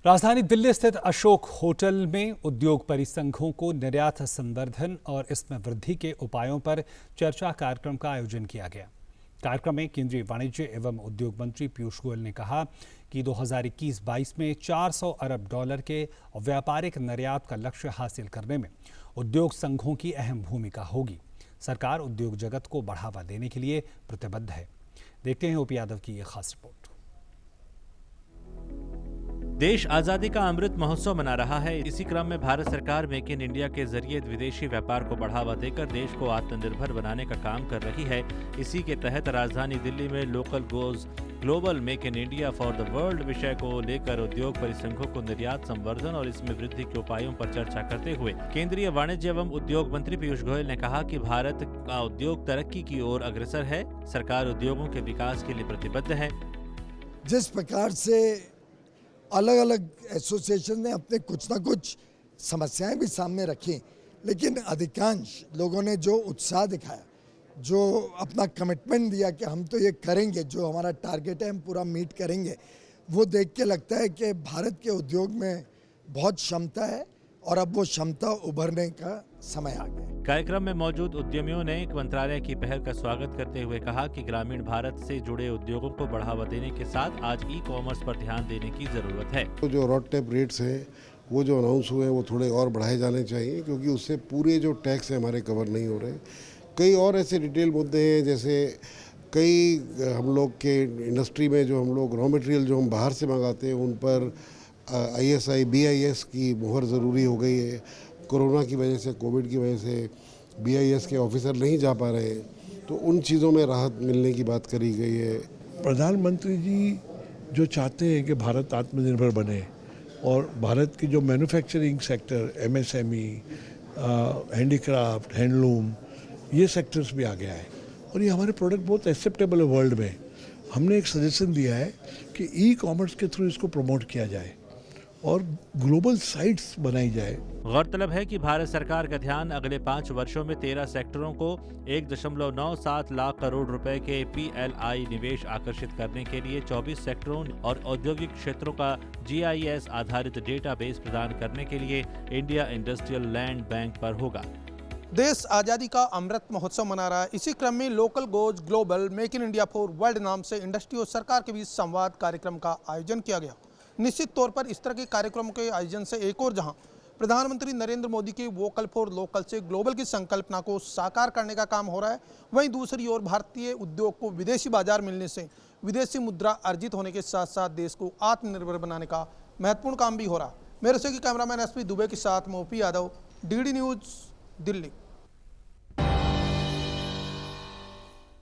राजधानी दिल्ली स्थित अशोक होटल में उद्योग परिसंघों को निर्यात संवर्धन और इसमें वृद्धि के उपायों पर चर्चा कार्यक्रम का आयोजन किया गया। कार्यक्रम में केंद्रीय वाणिज्य एवं उद्योग मंत्री पीयूष गोयल ने कहा कि 2021-22 में 400 अरब डॉलर के व्यापारिक निर्यात का लक्ष्य हासिल करने में उद्योग संघों की अहम भूमिका होगी। सरकार उद्योग जगत को बढ़ावा देने के लिए प्रतिबद्ध है। देखते हैं ओपी यादव की ये खास रिपोर्ट। देश आजादी का अमृत महोत्सव मना रहा है। इसी क्रम में भारत सरकार मेक इन इंडिया के जरिए विदेशी व्यापार को बढ़ावा देकर देश को आत्मनिर्भर बनाने का काम कर रही है। इसी के तहत राजधानी दिल्ली में local goes global make in India for the world विषय को लेकर उद्योग परिसंघों को निर्यात संवर्धन और इसमें वृद्धि के उपायों पर चर्चा करते हुए केंद्रीय वाणिज्य एवं उद्योग मंत्री पीयूष गोयल ने कहा कि भारत का उद्योग तरक्की की ओर अग्रसर है। सरकार उद्योगों के विकास के लिए प्रतिबद्ध है। जिस प्रकार से अलग अलग एसोसिएशन ने अपने कुछ ना कुछ समस्याएं भी सामने रखी, लेकिन अधिकांश लोगों ने जो उत्साह दिखाया, जो अपना कमिटमेंट दिया कि हम तो ये करेंगे, जो हमारा टारगेट है हम पूरा मीट करेंगे, वो देख के लगता है कि भारत के उद्योग में बहुत क्षमता है और अब वो क्षमता उभरने का समय आ गया। कार्यक्रम में मौजूद उद्यमियों ने मंत्रालय की पहल का स्वागत करते हुए कहा कि ग्रामीण भारत से जुड़े उद्योगों को बढ़ावा देने के साथ आज ई कॉमर्स पर ध्यान देने की जरूरत है। तो जो रॉड टेप रेट्स हैं वो जो अनाउंस हुए हैं वो थोड़े और बढ़ाए जाने चाहिए, क्योंकि उससे पूरे जो टैक्स है हमारे कवर नहीं हो रहे। कई और ऐसे डिटेल मुद्दे हैं, जैसे कई हम लोग के इंडस्ट्री में जो हम लोग रॉ मटेरियल जो हम बाहर से मंगाते हैं उन पर ISI BIS की मुहर ज़रूरी हो गई है। कोरोना की वजह से, कोविड की वजह से BIS के ऑफिसर नहीं जा पा रहे हैं, तो उन चीज़ों में राहत मिलने की बात करी गई है। प्रधानमंत्री जी जो चाहते हैं कि भारत आत्मनिर्भर बने और भारत की जो manufacturing sector, MSME, handicraft, handloom, ये सेक्टर्स भी आ गया है और ये हमारे प्रोडक्ट बहुत एक्सेप्टेबल है वर्ल्ड में। हमने एक सजेशन दिया है कि ई कॉमर्स के थ्रू इसको प्रमोट किया जाए और ग्लोबल साइट्स बनाई जाए। गौरतलब है कि भारत सरकार का ध्यान अगले 5 वर्षों में 13 सेक्टरों को 1.97 लाख करोड़ रुपए के PLI निवेश आकर्षित करने के लिए 24 सेक्टरों और औद्योगिक क्षेत्रों का GIS आधारित डेटाबेस प्रदान करने के लिए इंडिया इंडस्ट्रियल लैंड बैंक पर होगा। देश आज़ादी का अमृत महोत्सव मना रहा है। इसी क्रम में local goes global make in India for world नाम से इंडस्ट्री और सरकार के बीच संवाद कार्यक्रम का आयोजन किया गया। निश्चित तौर पर इस तरह के कार्यक्रमों के आयोजन से एक और जहां प्रधानमंत्री नरेंद्र मोदी के वोकल फॉर लोकल से ग्लोबल की संकल्पना को साकार करने का काम हो रहा है, वहीं दूसरी ओर भारतीय उद्योग को विदेशी बाजार मिलने से विदेशी मुद्रा अर्जित होने के साथ साथ देश को आत्मनिर्भर बनाने का महत्वपूर्ण काम भी हो रहा है। मेरे से कैमरामैन SP दुबे के साथ मैं OP Yadav, DD news, Delhi.